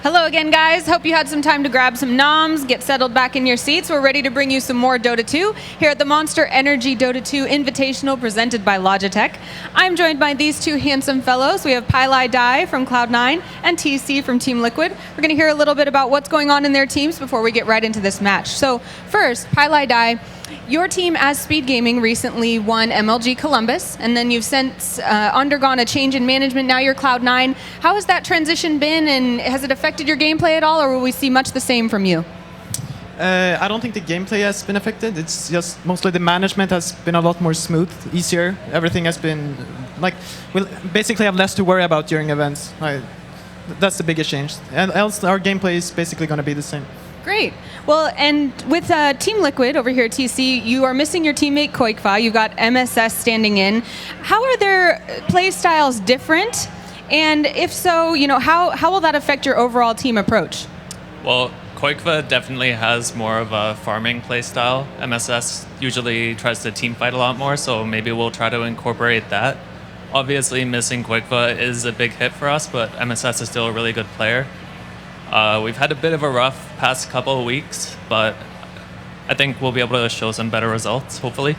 Hello again, guys. Hope you had some time to grab some noms, get settled back in your seats. We're ready to bring you some more Dota 2 here at the Monster Energy Dota 2 Invitational presented by Logitech. I'm joined by these two handsome fellows. We have Pylai Dai from Cloud9 and TC from Team Liquid. We're going to hear a little bit about what's going on in their teams before we get right into this match. So first, Pylai Dai, your team as Speed Gaming recently won MLG Columbus, and then you've since undergone a change in management. Now you're Cloud9. How has that transition been, and has it affected your gameplay at all, or will we see much the same from you? I don't think the gameplay has been affected. It's just mostly the management has been a lot more smooth, easier. Everything has been like, we'll basically have less to worry about during events. That's the biggest change. And else, our gameplay is basically going to be the same. Great. Well, and with Team Liquid over here at TC, you are missing your teammate Koikva. You've got MSS standing in. How are their play styles different? And if so, how will that affect your overall team approach? Well, Koikva definitely has more of a farming play style. MSS usually tries to team fight a lot more, so maybe we'll try to incorporate that. Obviously, missing Koikva is a big hit for us, but MSS is still a really good player. We've had a bit of a rough past couple of weeks, but I think we'll be able to show some better results, hopefully.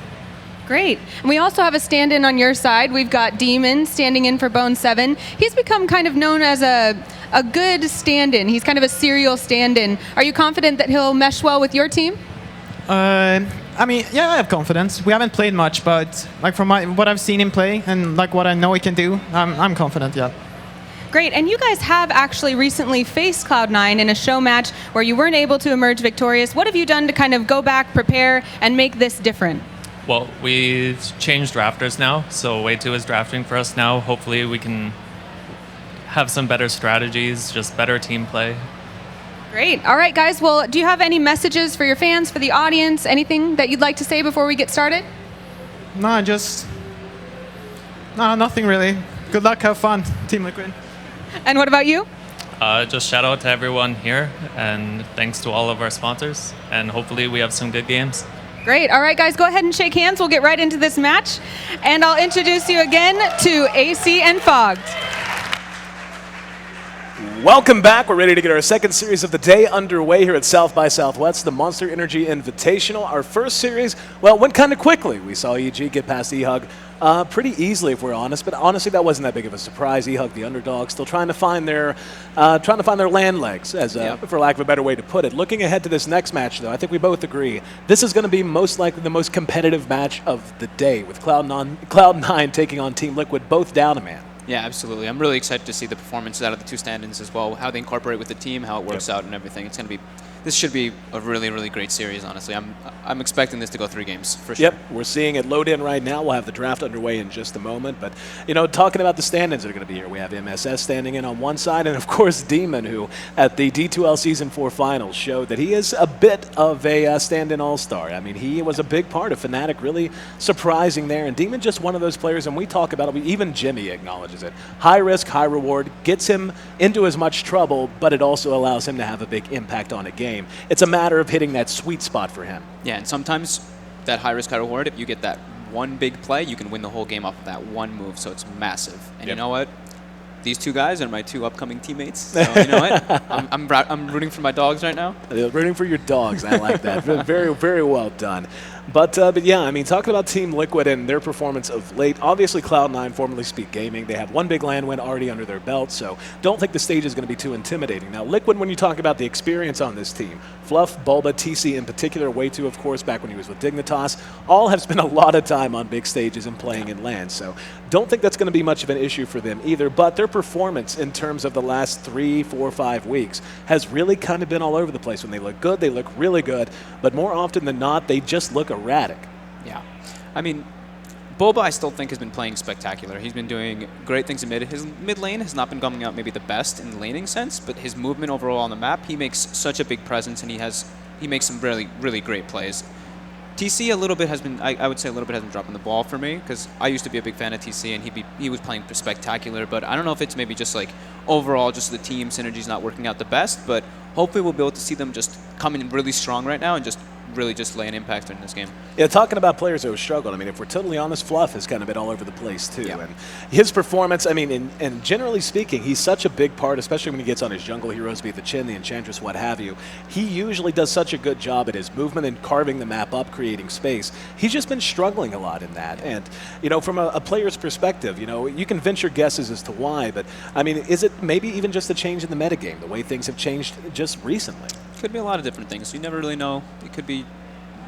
Great. And we also have a stand-in on your side. We've got Demon standing in for Bone7. He's become kind of known as a good stand-in. He's kind of a serial stand-in. Are you confident that he'll mesh well with your team? I mean, yeah, I have confidence. We haven't played much, but like from what I've seen him play and like what I know he can do, I'm confident, yeah. Great, and you guys have actually recently faced Cloud9 in a show match where you weren't able to emerge victorious. What have you done to kind of go back, prepare, and make this different? Well, we've changed drafters now, so Way2 is drafting for us now. Hopefully we can have some better strategies, just better team play. Great. All right, guys. Well, do you have any messages for your fans, for the audience, anything that you'd like to say before we get started? No, nothing really. Good luck, have fun, Team Liquid. And what about you? Just shout out to everyone here, and thanks to all of our sponsors, and hopefully we have some good games. Great. All right, guys, go ahead and shake hands. We'll get right into this match. And I'll introduce you again to AC and Fogged. Welcome back. We're ready to get our second series of the day underway here at South by Southwest, the Monster Energy Invitational. Our first series, well, went kind of quickly. We saw EG get past EHUG pretty easily, if we're honest, but honestly, that wasn't that big of a surprise. EHUG, the underdog, still trying to find their land legs, for lack of a better way to put it. Looking ahead to this next match, though, I think we both agree this is going to be most likely the most competitive match of the day, with Cloud9 taking on Team Liquid, both down a man. Yeah, absolutely. I'm really excited to see the performances out of the two stand-ins as well, how they incorporate with the team, how it works out and everything. This should be a really, really great series, honestly. I'm expecting this to go 3 games, for sure. Yep, we're seeing it load in right now. We'll have the draft underway in just a moment. But, talking about the stand-ins that are going to be here, we have MSS standing in on one side, and of course Demon, who at the D2L Season 4 Finals showed that he is a bit of a stand-in all-star. I mean, he was a big part of Fnatic, really surprising there. And Demon just one of those players, and we talk about it, even Jimmy acknowledges it. High risk, high reward, gets him into as much trouble, but it also allows him to have a big impact on a game. It's a matter of hitting that sweet spot for him. Yeah, and sometimes that high risk, high reward, if you get that one big play, you can win the whole game off of that one move, so it's massive. And you know what? These two guys are my 2 upcoming teammates. So you know what? I'm rooting for my dogs right now. Rooting for your dogs. I like that. Very, very well done. But yeah, I mean, talking about Team Liquid and their performance of late, obviously Cloud9, formerly Speed Gaming, they have one big LAN win already under their belt, so don't think the stage is going to be too intimidating. Now, Liquid, when you talk about the experience on this team, Fluff, Bulba, TC in particular, Way2, of course, back when he was with Dignitas, all have spent a lot of time on big stages and playing in LAN, so don't think that's going to be much of an issue for them either, but their performance in terms of the last 3, 4, 5 weeks has really kind of been all over the place. When they look good, they look really good, but more often than not, they just look erratic. Yeah. I mean, Boba, I still think, has been playing spectacular. He's been doing great things in mid. His mid lane has not been coming out maybe the best in the laning sense, but his movement overall on the map, he makes such a big presence, and he makes some really, really great plays. TC a little bit has been, I would say a little bit has been dropping the ball for me, because I used to be a big fan of TC, and he was playing spectacular, but I don't know if it's maybe just like overall just the team synergy's not working out the best, but hopefully we'll be able to see them just come in really strong right now and just really just lay an impact in this game. Yeah, talking about players who have struggled, I mean, if we're totally honest, Fluff has kind of been all over the place, too. Yeah. And his performance, I mean, and generally speaking, he's such a big part, especially when he gets on his jungle heroes, be it the Chin, the Enchantress, what have you. He usually does such a good job at his movement and carving the map up, creating space. He's just been struggling a lot in that. And, you know, from a player's perspective, you know, you can venture guesses as to why, but, I mean, is it maybe even just a change in the metagame, the way things have changed just recently? Could be a lot of different things. You never really know. It could be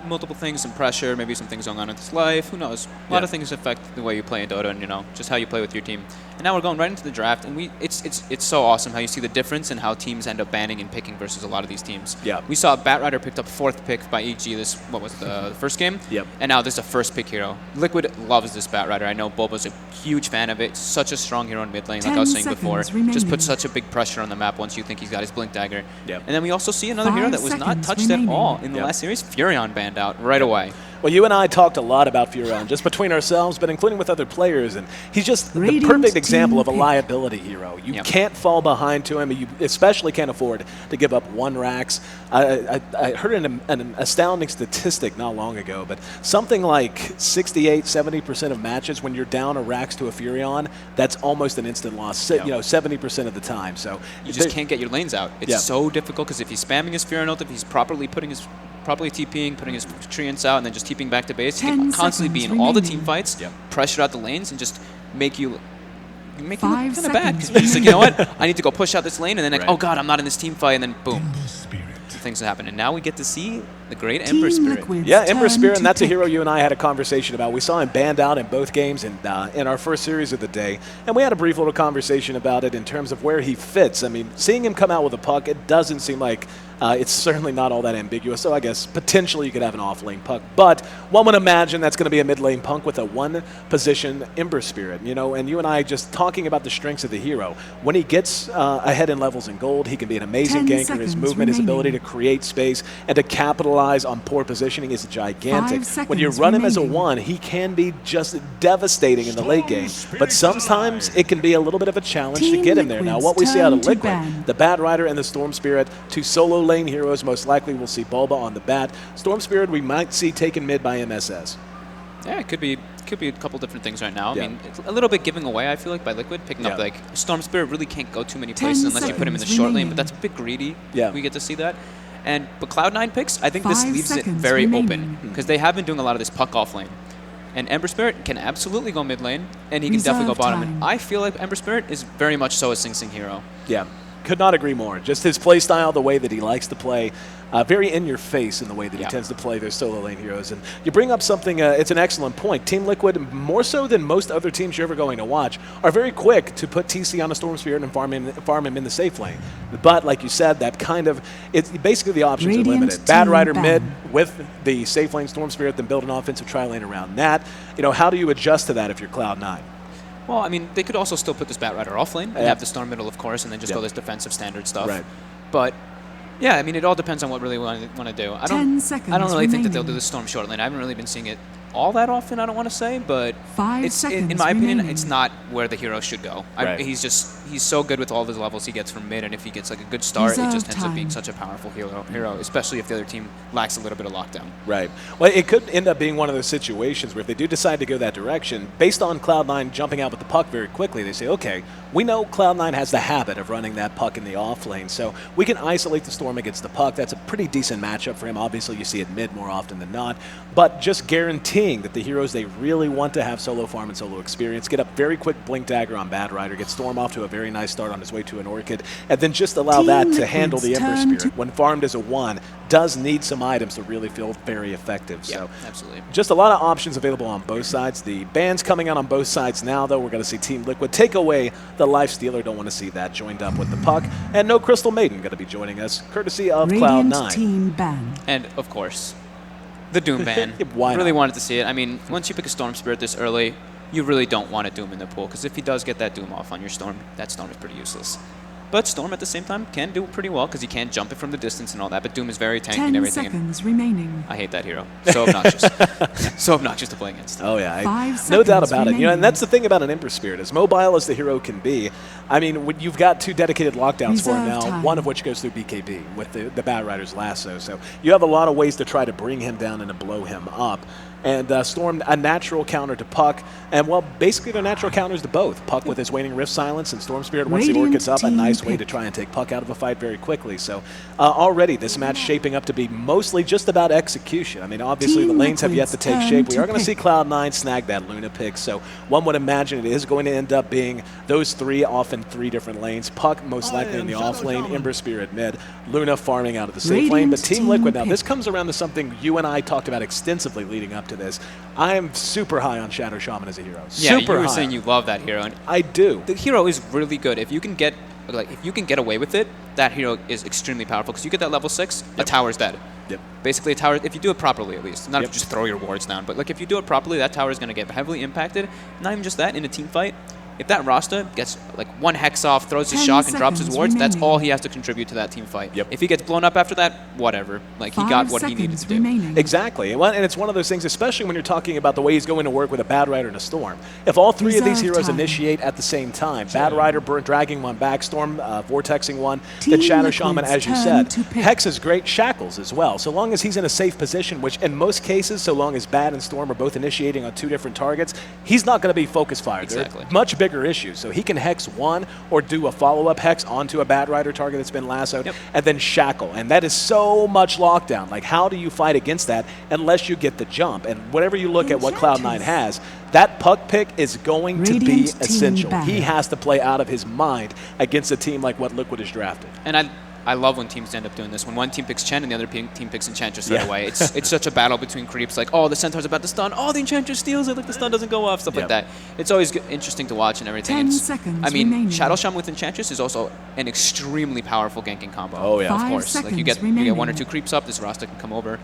multiple things, some pressure, maybe some things going on in his life. Who knows? A lot of things affect the way you play in Dota and, you know, just how you play with your team. And now we're going right into the draft, and it's so awesome how you see the difference in how teams end up banning and picking versus a lot of these teams. Yeah. We saw Batrider picked up 4th pick by EG what was it, the first game? Yep. And now this is a first pick hero. Liquid loves this Batrider. I know Bulba's a huge fan of it. Such a strong hero in mid lane, like I was saying before. Just puts such a big pressure on the map once you think he's got his Blink Dagger. Yep. And then we also see another hero that was not touched at all in the last series. Furion banned out right away. Well, you and I talked a lot about Furion, just between ourselves, but including with other players, and he's just the perfect example of a liability hero. You can't fall behind to him. You especially can't afford to give up 1 Rax. I heard an astounding statistic not long ago, but something like 68, 70% of matches, when you're down a Rax to a Furion, that's almost an instant loss, you know, 70% of the time. So you just can't get your lanes out. It's so difficult because if he's spamming his Furion ult, if he's properly TPing, putting his treants out, and then just TPing back to base, he can constantly be in all the team fights, pressure out the lanes, and just make you look kind of bad. Because you're just like, you know what, I need to go push out this lane, and then like, oh god, I'm not in this team fight, and then boom, things happen. And now we get to see the great Ember Spirit. Yeah, Ember Spirit, and that's a hero you and I had a conversation about. We saw him banned out in both games in our first series of the day, and we had a brief little conversation about it in terms of where he fits. I mean, seeing him come out with a puck, it doesn't seem like it's certainly not all that ambiguous, so I guess potentially you could have an off-lane puck. But one would imagine that's going to be a mid-lane punk with a one-position Ember Spirit, you know, and you and I just talking about the strengths of the hero. When he gets ahead in levels in gold, he can be an amazing ganker. His movement, his ability to create space, and to capitalize on poor positioning is gigantic. When you run him as a 1, he can be just devastating in the late game, but sometimes it can be a little bit of a challenge to get him there. Now, what we see out of Liquid, the Batrider and the Storm Spirit, 2 solo lane heroes, most likely we'll see Bulba on the bat. Storm Spirit we might see taken mid by MSS. Yeah, it could be a couple different things right now. I mean, it's a little bit giving away, I feel like, by Liquid. Picking up, like, Storm Spirit really can't go too many places unless you put him in the short lane, but that's a bit greedy. Yeah. We get to see that. But Cloud9 picks, I think this leaves it very open because they have been doing a lot of this puck off lane. And Ember Spirit can absolutely go mid lane, and he can definitely go bottom. And I feel like Ember Spirit is very much so a Sing Sing hero. Yeah. Could not agree more. Just his play style, the way that he likes to play, very in your face in the way that he tends to play those solo lane heroes. And you bring up something, it's an excellent point. Team Liquid, more so than most other teams you're ever going to watch, are very quick to put TC on a Storm Spirit and farm him in the safe lane. But like you said, that kind of, it's basically the options are limited. Batrider mid with the safe lane Storm Spirit, then build an offensive tri-lane around that. You know, how do you adjust to that if you're Cloud9? Well, I mean, they could also still put this Batrider off lane and have the Storm middle, of course, and then just go this defensive standard stuff. Right. But yeah, I mean, it all depends on what really want to do. I don't really think that they'll do the Storm short lane. I haven't really been seeing it all that often, I don't want to say, but it's, in my opinion, it's not where the hero should go. He's so good with all the levels he gets from mid, and if he gets like a good start, it just ends up being such a powerful hero, especially if the other team lacks a little bit of lockdown. Right. Well, it could end up being one of those situations where if they do decide to go that direction, based on Cloud9 jumping out with the puck very quickly, they say, okay, we know Cloud9 has the habit of running that puck in the off lane, so we can isolate the Storm against the puck. That's a pretty decent matchup for him. Obviously, you see it mid more often than not, but just guaranteeing that the heroes they really want to have solo farm and solo experience get a very quick Blink Dagger on Batrider, get Storm off to a very nice start on his way to an Orchid, and then just allow that to handle the Ember Spirit. When farmed as a 1, does need some items to really feel very effective. Yeah, so absolutely. Just a lot of options available on both sides. The bans coming out on both sides now, though. We're going to see Team Liquid take away the Life Stealer. Don't want to see that joined up with the puck. And no Crystal Maiden going to be joining us, courtesy of Cloud9. Team ban. And, of course, the Doom ban. Why really not? wanted to see it. I mean, once you pick a Storm Spirit this early, you really don't want a Doom in the pool, because if he does get that Doom off on your Storm, that Storm is pretty useless. But Storm at the same time can do pretty well because he can jump it from the distance and all that. But Doom is very tanky 10 and everything. seconds remaining. I hate that hero. So obnoxious. So obnoxious to play against. Oh yeah, 5 no doubt seconds about it. You know, remaining. and that's the thing about an Ember Spirit, as mobile as the hero can be. I mean, when you've got 2 dedicated lockdowns for him Reserve now, time. one of which goes through BKB with the Bad Rider's lasso. So you have a lot of ways to try to bring him down and to blow him up. And Storm, a natural counter to Puck. And, well, basically they're natural counters to both. Puck with his Waning Rift Silence, and Storm Spirit, once the Orc gets up, a Radiant nice team way to pick. try and take Puck out of a fight very quickly. So already this match shaping up to be mostly just about execution. I mean, obviously the Team lanes have yet to Liquid's take turn shape. We to are going to see pick. Cloud9 snag that Luna pick. So one would imagine it is going to end up being those 3 off in 3 different lanes. Puck most likely in the off lane, Ember Spirit mid, Luna farming out of the safe lane. But Radiant Team team Liquid, now pick. this comes around to something you and I talked about extensively leading up to this. I am super high on Shadow Shaman as a hero. Yeah, Super you were high. saying you love that hero, and I do. the hero is really good. If you can get away with it, that hero is extremely powerful because you get that level 6, a tower's dead. Yep. Basically, a tower, if you do it properly at least, not Yep. just throw your wards down, but like if you do it properly, that tower is going to get heavily impacted. Not even just that, in a team fight, if that Rasta gets like 1 hex off, throws his 10 shock, and drops his seconds wards, that's remaining. all he has to contribute to that team fight. Yep. If he gets blown up after that, whatever. Like he 5 got what he needed seconds to do. remaining. Exactly. And it's one of those things, especially when you're talking about the way he's going to work with a Bad Rider and a Storm. If all 3 of these Reserve heroes time. initiate at the same time, Bad Rider dragging one back, Storm vortexing one, Team then Shadow Liquid's Shaman, as you turn said. to pick. Hex is great, Shackles as well. So long as he's in a safe position, which in most cases, so long as Bad and Storm are both initiating on 2 different targets, he's not going to be focus fired. Exactly. They're much bigger issues. So he can hex one or do a follow-up hex onto a Bad Rider target that's been lassoed, Yep. and then shackle. And that is so much lockdown. Like, how do you fight against that unless you get the jump? And whenever you look at what Cloud9 has, that Puck pick is going to be Radiant team essential. battle. He has to play out of his mind against a team like what Liquid has drafted. And I love when teams end up doing this. When one team picks Chen and the other team picks Enchantress right Yeah. away. It's such a battle between creeps. Like, oh, the Centaur's about to stun. Oh, the Enchantress steals it. Like, the stun doesn't go off. Stuff like Yep. that. It's always interesting to watch and everything. 10 It's- seconds I mean, remaining. Shadow Shaman with Enchantress is also an extremely powerful ganking combo. Oh, yeah. Of 5 course. Like, you seconds get 1 or remaining. 2 creeps up, this Rasta can come over,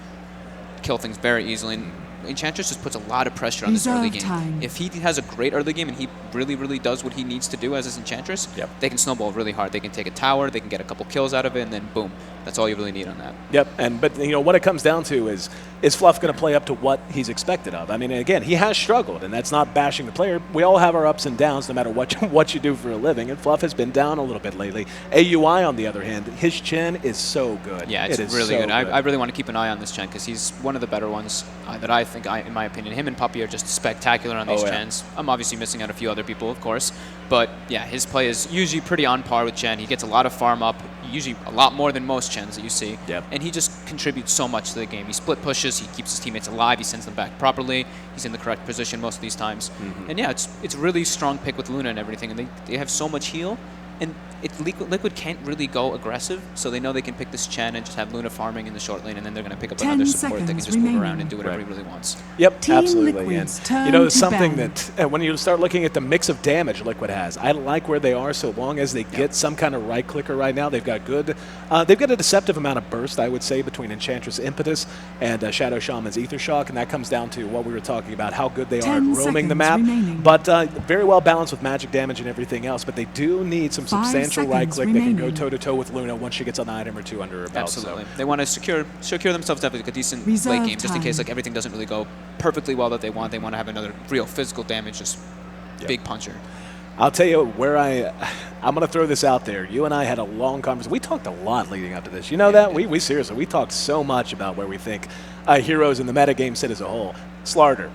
kill things very easily. And Enchantress just puts a lot of pressure on this early Reserve game. time. If he has a great early game and he really, really does what he needs to do as his Enchantress, Yep. they can snowball really hard. They can take a tower, they can get a couple kills out of it, and then boom. That's all you really need on that. Yep, but you know what it comes down to is Fluff going to play up to what he's expected of? I mean, again, he has struggled, and that's not bashing the player. We all have our ups and downs, no matter what you do for a living. And Fluff has been down a little bit lately. AUI, on the other hand, his chin is so good. Yeah, it's It is really so good. I really want to keep an eye on this Chen because he's one of the better ones that I think, in my opinion. Him and Puppy are just spectacular on these Oh, yeah. Chens. I'm obviously missing out a few other people, of course. But yeah, his play is usually pretty on par with Chen. He gets a lot of farm up, usually a lot more than most Chens that you see. Yep. And he just contributes so much to the game. He split pushes, he keeps his teammates alive, he sends them back properly, he's in the correct position most of these times. And yeah, it's a really strong pick with Luna and everything, and they have so much heal. And Liquid can't really go aggressive, so they know they can pick this Chen and just have Luna farming in the short lane, and then they're going to pick up 10 another support that can seconds just move around remaining. and do whatever Right. he really wants. Yep, Team absolutely. Liquid's And, turn you know, it's to something ban. that when you start looking at the mix of damage Liquid has, I like where they are so long as they get some kind of right clicker right now. They've got good, they've got a deceptive amount of burst, I would say, between Enchantress Impetus and Shadow Shaman's Ether Shock, and that comes down to what we were talking about, how good they are at 10 roaming the seconds map, remaining. but very well balanced with magic damage and everything else. But they do need some 5 substantial right seconds click that can go remaining. toe-to-toe with Luna once she gets an item or two under her belt. Absolutely. So. They want to secure themselves to have like a decent Reserve late game, just in case time. like everything doesn't really go perfectly well that they want. They want to have another real physical damage, just big puncher. I'll tell you where I'm going to throw this out there. You and I had a long conversation. We talked a lot leading up to this. You know that? We seriously, we talked so much about where we think heroes in the metagame sit as a whole. Slarder.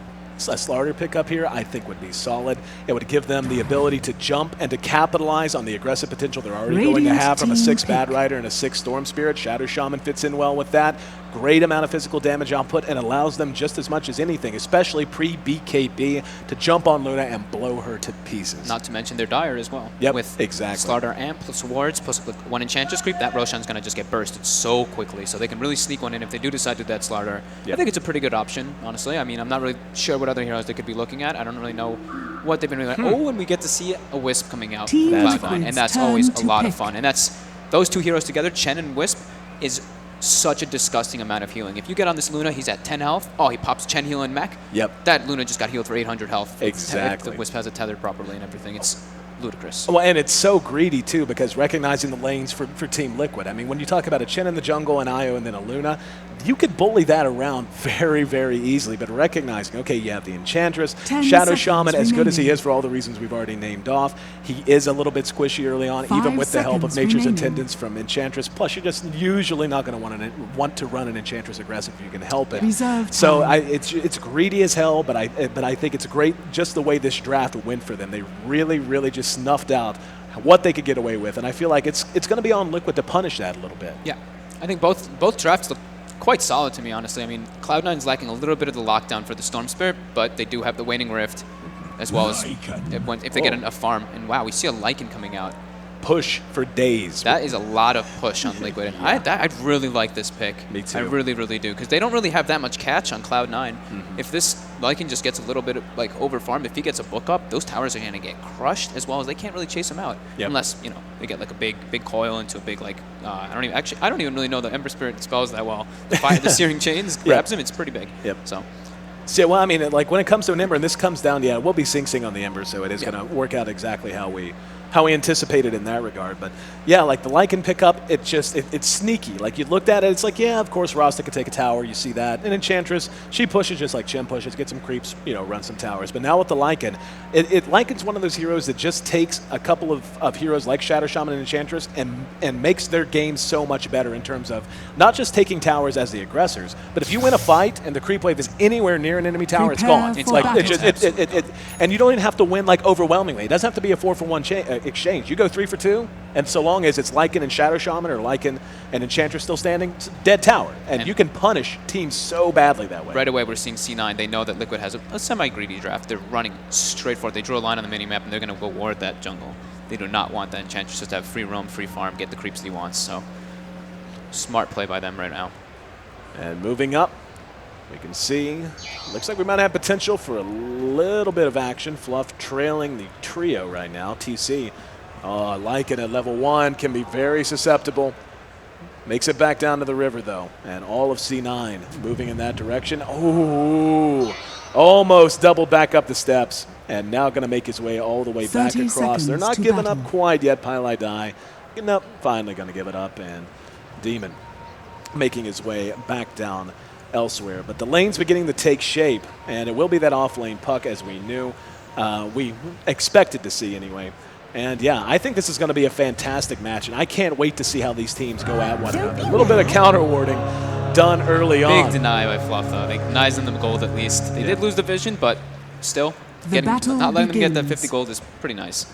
A Slarder pickup here, I think, would be solid. It would give them the ability to jump and to capitalize on the aggressive potential they're already going to Radiant have from a team 6 Bad pick. Rider and a 6 Storm Spirit. Shadow Shaman fits in well with that. Great amount of physical damage output and allows them just as much as anything, especially pre-BKB, to jump on Luna and blow her to pieces. Not to mention their Dire as well. Yep, With exactly. Slardar Amp plus wards plus like, one Enchantress creep, that Roshan's going to just get bursted so quickly. So they can really sneak one in if they do decide to do that Slardar. Yep. I think it's a pretty good option, honestly. I mean, I'm not really sure what other heroes they could be looking at. I don't really know what they've been really Oh, and we get to see a Wisp coming out Team from Liquid's Cloud9, and that's turn always a to lot of pick. fun. And that's those two heroes together, Chen and Wisp, is such a disgusting amount of healing. If you get on this Luna, he's at 10 health. Oh, he pops Chen heal and mech. Yep. That Luna just got healed for 800 health. Exactly. The Wisp has it tethered properly and everything. It's ludicrous. Well, and it's so greedy, too, because recognizing the lanes for Team Liquid. I mean, when you talk about a Chen in the jungle, an Io, and then a Luna, you could bully that around very, very easily. But recognizing, okay, you have the Enchantress, Shadow Shaman, as good as he is for all the reasons we've already named off, he is a little bit squishy early on, even with the help of Nature's Attendants from Enchantress. Plus, you're just usually not going to want to run an Enchantress aggressive if you can help it. So it's greedy as hell, but I think it's great just the way this draft went for them. They really, really just snuffed out what they could get away with, and I feel like it's going to be on Liquid to punish that a little bit. Yeah, I think both drafts look quite solid to me, honestly. I mean, Cloud9's lacking a little bit of the lockdown for the Storm Spirit, but they do have the Waning Rift, as well as if they get a farm. And wow, we see a Lycan coming out. Push for days. That is a lot of push on Liquid. And I really like this pick. Me too. I really, really do. Because they don't really have that much catch on Cloud9. If this Lycan just gets a little bit of, like, over-farmed, if he gets a book up, those towers are going to get crushed, as well as they can't really chase him out. Yep. Unless, you know, they get, like, a big coil into a big, like, I don't even really know the Ember Spirit spells that well. The Searing Chains grabs him, it's pretty big. Yep. So well, I mean, like, when it comes to an Ember, and this comes down, we'll be Sing on the Ember, so it is going to work out exactly how we anticipated in that regard. But yeah, like the Lycan pickup, it's sneaky. Like you looked at it, it's like, yeah, of course Rasta could take a tower, you see that. And Enchantress, she pushes just like Chen pushes, get some creeps, run some towers. But now with the Lycan, Lycan's one of those heroes that just takes a couple of heroes like Shadow Shaman and Enchantress and makes their game so much better in terms of not just taking towers as the aggressors, but if you win a fight and the creep wave is anywhere near an enemy tower, it's gone. It's like and you don't even have to win like overwhelmingly. It doesn't have to be a 4-for-1 exchange. You go 3 for 2, and so long as it's Lycan and Shadow Shaman or Lycan and Enchantress still standing, it's dead tower. And you can punish teams so badly that way. Right away, we're seeing C9. They know that Liquid has a semi-greedy draft. They're running straight for it. They drew a line on the minimap, and they're going to go ward that jungle. They do not want that Enchantress just to have free roam, free farm, get the creeps he wants. So smart play by them right now. And moving up, we can see, looks like we might have potential for a little bit of action. Fluff trailing the trio right now. TC, Lycan at level 1, can be very susceptible. Makes it back down to the river, though. And all of C9 moving in that direction. Oh, almost doubled back up the steps. And now going to make his way all the way back across. They're not giving up quite yet. Pylai Die. Nope, finally going to give it up. And Demon making his way back down elsewhere. But the lane's beginning to take shape, and it will be that off-lane puck as we knew. We expected to see anyway. And yeah, I think this is going to be a fantastic match, and I can't wait to see how these teams go at one another. A little bit of counter warding done early on. Big deny by Fluff, though. They denies them the gold at least. They did lose the vision, but still, not letting them get that 50 gold is pretty nice.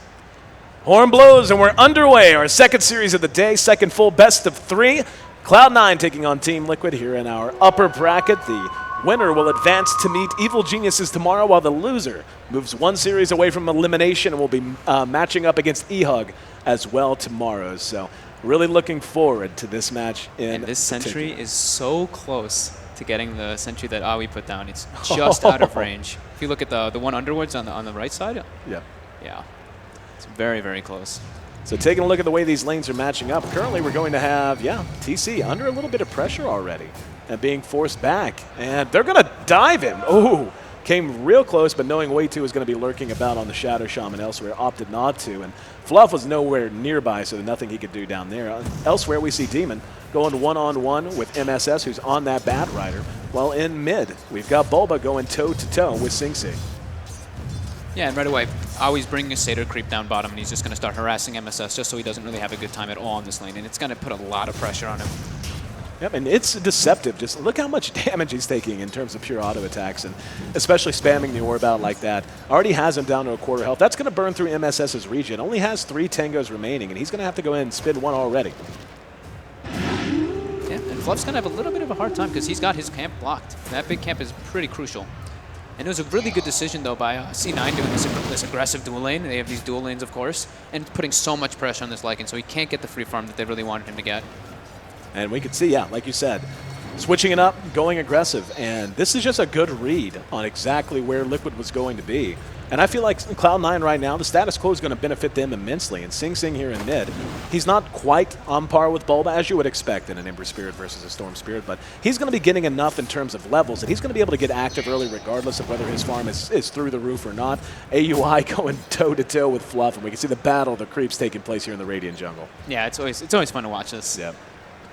Horn blows, and we're underway. Our second series of the day, second full best of 3. Cloud9 taking on Team Liquid here in our upper bracket. The winner will advance to meet Evil Geniuses tomorrow, while the loser moves one series away from elimination and will be matching up against E-Hug as well tomorrow. So really looking forward to this match. And this sentry is so close to getting the sentry that Awi put down. It's just out of range. If you look at the one underwards on the right side, yeah, it's very, very close. So taking a look at the way these lanes are matching up, currently we're going to have, TC under a little bit of pressure already and being forced back. And they're going to dive him. Oh, came real close, but knowing Way 2 was going to be lurking about on the Shadow Shaman elsewhere, opted not to. And Fluff was nowhere nearby, so nothing he could do down there. Elsewhere, we see Demon going one-on-one with MSS, who's on that Bat Rider. While in mid, we've got Bulba going toe-to-toe with Sing Sing. Yeah, and right away, Awi's bringing a Satyr creep down bottom, and he's just going to start harassing MSS just so he doesn't really have a good time at all in this lane, and it's going to put a lot of pressure on him. Yep, and it's deceptive. Just look how much damage he's taking in terms of pure auto attacks, and especially spamming the orb out like that. Already has him down to a quarter health. That's going to burn through MSS's regen. Only has 3 tangos remaining, and he's going to have to go in and spin one already. Yeah, and Fluff's going to have a little bit of a hard time because he's got his camp blocked. That big camp is pretty crucial. And it was a really good decision, though, by C9 doing this aggressive dual lane. They have these dual lanes, of course, and putting so much pressure on this Lycan, so he can't get the free farm that they really wanted him to get. And we could see, like you said, switching it up, going aggressive. And this is just a good read on exactly where Liquid was going to be. And I feel like Cloud9 right now, the status quo is going to benefit them immensely. And Sing Sing here in mid, he's not quite on par with Bulba, as you would expect in an Ember Spirit versus a Storm Spirit, but he's going to be getting enough in terms of levels that he's going to be able to get active early regardless of whether his farm is through the roof or not. AUI going toe-to-toe with Fluff, and we can see the battle of the creeps taking place here in the Radiant jungle. Yeah, it's always fun to watch this. Yep.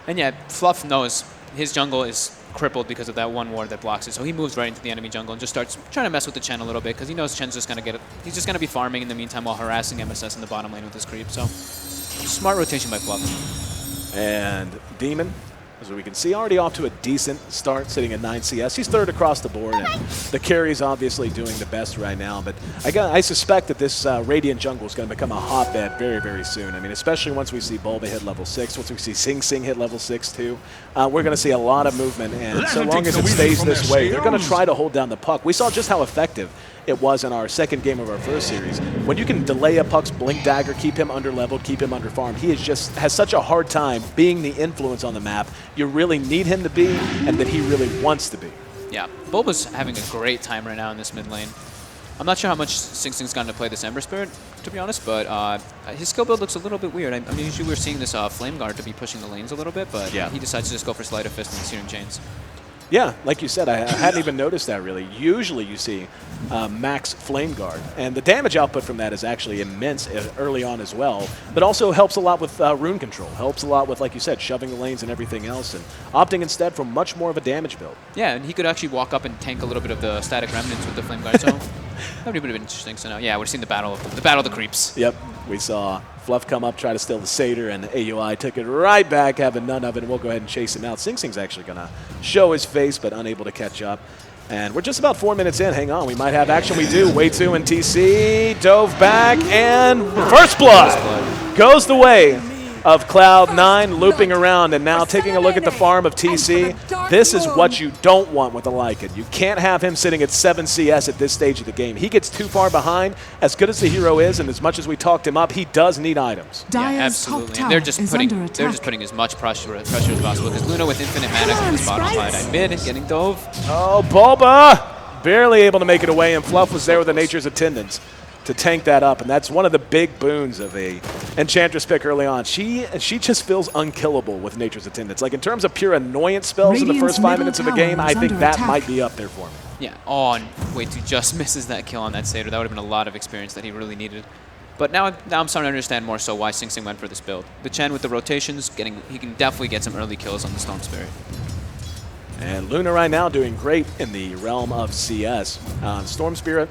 And yeah, Fluff knows his jungle is crippled because of that one ward that blocks it. So he moves right into the enemy jungle and just starts trying to mess with the Chen a little bit because he knows Chen's just going to get it. He's just going to be farming in the meantime while harassing MSS in the bottom lane with his creep. So smart rotation by Fluff. And Demon, as we can see, already off to a decent start, sitting at 9 CS. He's third across the board, and the carry's obviously doing the best right now. But I suspect that this Radiant jungle is going to become a hotbed very, very soon. I mean, especially once we see Bulba hit level 6, once we see Sing Sing hit level 6 too. We're going to see a lot of movement, and so long as it stays this way, they're going to try to hold down the puck. We saw just how effective it was in our second game of our first series. When you can delay a puck's blink dagger, keep him under leveled, keep him under farmed, he has such a hard time being the influence on the map you really need him to be and that he really wants to be. Yeah, Bulba's having a great time right now in this mid lane. I'm not sure how much Sing Sing's gotten to play this Ember Spirit, to be honest, but his skill build looks a little bit weird. I mean, usually we're seeing this Flame Guard to be pushing the lanes a little bit, but yeah, he decides to just go for Sleight of Fist and Searing Chains. Yeah, like you said, I hadn't even noticed that really. Usually you see max Flame Guard, and the damage output from that is actually immense early on as well, but also helps a lot with rune control, helps a lot with, like you said, shoving the lanes and everything else, and opting instead for much more of a damage build. Yeah, and he could actually walk up and tank a little bit of the static remnants with the Flame Guard, so that would have been interesting. So now, yeah, we're seeing the battle of the creeps. Yep, we saw Fluff come up, try to steal the Satyr, and AUI took it right back, having none of it, and we'll go ahead and chase him out. Sing Sing's actually going to show his face, but unable to catch up. And we're just about 4 minutes in. Hang on, we might have action. We do. Way2 and TC dove back, and First Blood goes the way of Cloud9, looping around, and now taking a look at the farm of TC. This is what you don't want with a Lycan. You can't have him sitting at 7 CS at this stage of the game. He gets too far behind. As good as the hero is, and as much as we talked him up, he does need items. Yeah, absolutely. And they're just putting as much pressure as possible, because Luna with infinite mana on his bottom side. And mid getting dove. Oh, Bulba! Barely able to make it away, and Fluff was there with the Nature's Attendants to tank that up, and that's one of the big boons of a Enchantress pick early on. She just feels unkillable with Nature's Attendants. Like, in terms of pure annoyance spells in the first 5 minutes of a game, I think that might be up there for me. Yeah, and Way2 just misses that kill on that Satyr. That would have been a lot of experience that he really needed. But now I'm starting to understand more so why Sing Sing went for this build. The Chen with the rotations, he can definitely get some early kills on the Storm Spirit. And Luna right now doing great in the realm of CS. Storm Spirit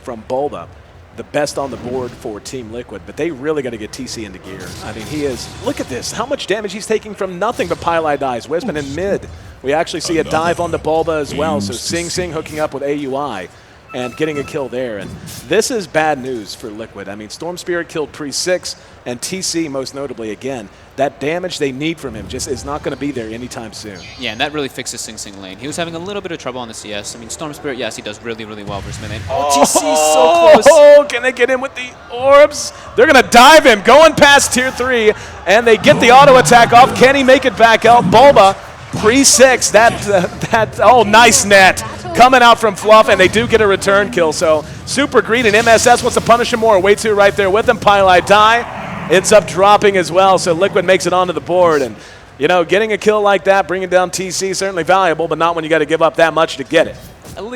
from Bulba, the best on the board for Team Liquid, but they really got to get TC into gear. I mean, he is, look at this, how much damage he's taking from nothing but Pylai dies. Wisman in mid. We actually see a dive on the Bulba as well, so Sing Sing hooking up with AUI and getting a kill there. And this is bad news for Liquid. I mean, Storm Spirit killed Pre-6, and TC most notably again. That damage they need from him just is not going to be there anytime soon. Yeah, and that really fixes Sing Sing lane. He was having a little bit of trouble on the CS. I mean, Storm Spirit, yes, he does really, really well versus mid lane. Oh, TC so close. Oh, can they get him with the orbs? They're going to dive him, going past tier 3, and they get the auto attack off. Can he make it back out? Bulba, Pre-6, oh, nice net. Coming out from Fluff, and they do get a return kill, so super greed, and MSS wants to punish him more. Way2 right there with him. Pylai die. Ends up dropping as well, so Liquid makes it onto the board. And, you know, getting a kill like that, bringing down TC, certainly valuable, but not when you got to give up that much to get it.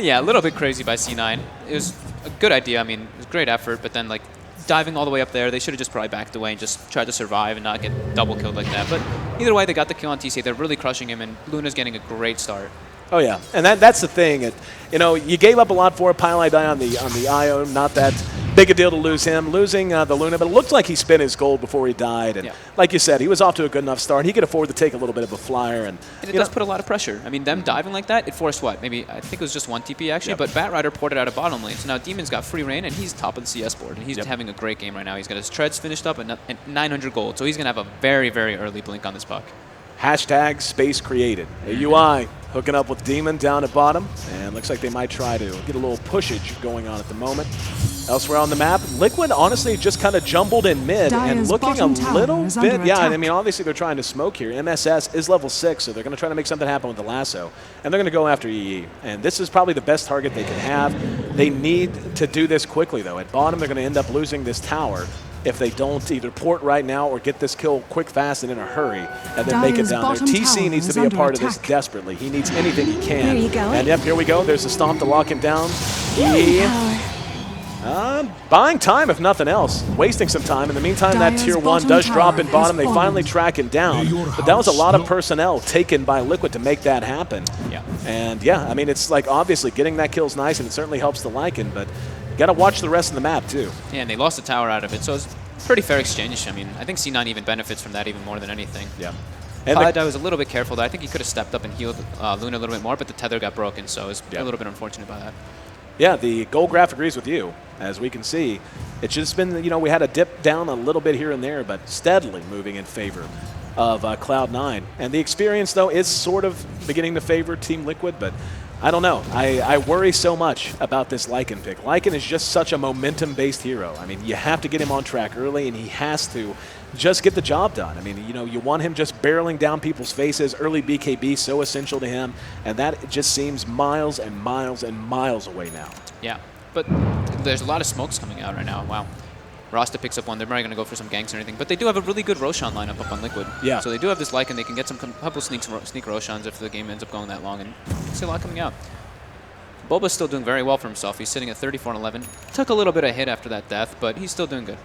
Yeah, a little bit crazy by C9. It was a good idea. I mean, it was a great effort, but then, like, diving all the way up there, they should have just probably backed away and just tried to survive and not get double killed like that. But either way, they got the kill on TC. They're really crushing him, and Luna's getting a great start. Oh yeah, and that's the thing. You know, you gave up a lot for it. Pylai die on the IO, not that big a deal to lose him. Losing the Luna, but it looked like he spent his gold before he died. And like you said, he was off to a good enough start. He could afford to take a little bit of a flyer. And it does put a lot of pressure. I mean, them diving like that, it forced what? Maybe, I think it was just one TP actually, but Batrider ported out of bottom lane. So now Demon's got free reign, and he's top of the CS board. And he's having a great game right now. He's got his treads finished up and 900 gold. So he's going to have a very, very early blink on this puck. Hashtag space created. AUI hooking up with Demon down at bottom, and looks like they might try to get a little pushage going on at the moment. Elsewhere on the map, Liquid honestly just kind of jumbled in mid and looking a little bit, I mean, obviously they're trying to smoke here. MSS is level 6, so they're going to try to make something happen with the lasso, and they're going to go after EE. And this is probably the best target they can have. They need to do this quickly, though. At bottom, they're going to end up losing this tower if they don't either port right now or get this kill quick, fast, and in a hurry, and then make it Dire's down there. bottom TC tower needs to is be a under part of this attack. desperately. He needs anything he can. There you go. And yep, here we go. There's a stomp to lock him down. Buying time, if nothing else. Wasting some time. In the meantime, that Dire's tier 1 bottom does drop tower in bottom. They has finally fallen. track him down. May your But that was a house lot of not- personnel taken by Liquid to make that happen. Yeah. And yeah, I mean, it's like obviously getting that kill is nice, and it certainly helps the Lycan, but you got to watch the rest of the map too. Yeah, and they lost the tower out of it, so it's pretty fair exchange. I mean, I think C9 even benefits from that even more than anything. Yeah. And Palladi was a little bit careful, though. I think he could have stepped up and healed Luna a little bit more, but the tether got broken, so it's a little bit unfortunate by that. yeah, the goal graph agrees with you. As we can see, it's just been, we had a dip down a little bit here and there, but steadily moving in favor of Cloud9. And the experience, though, is sort of beginning to favor Team Liquid, but I don't know. I worry so much about this Lycan pick. Lycan is just such a momentum-based hero. I mean, you have to get him on track early, and he has to just get the job done. I mean, you want him just barreling down people's faces. Early BKB so essential to him, and that just seems miles and miles and miles away now. Yeah, but there's a lot of smokes coming out right now. Wow. Rasta picks up one. They're probably going to go for some ganks or anything. But they do have a really good Roshan lineup up on Liquid. Yeah. So they do have this Lycan. They can get some couple sneak Roshans if the game ends up going that long. And see a lot coming out. Bulba's still doing very well for himself. He's sitting at 34-11. Took a little bit of hit after that death, but he's still doing good.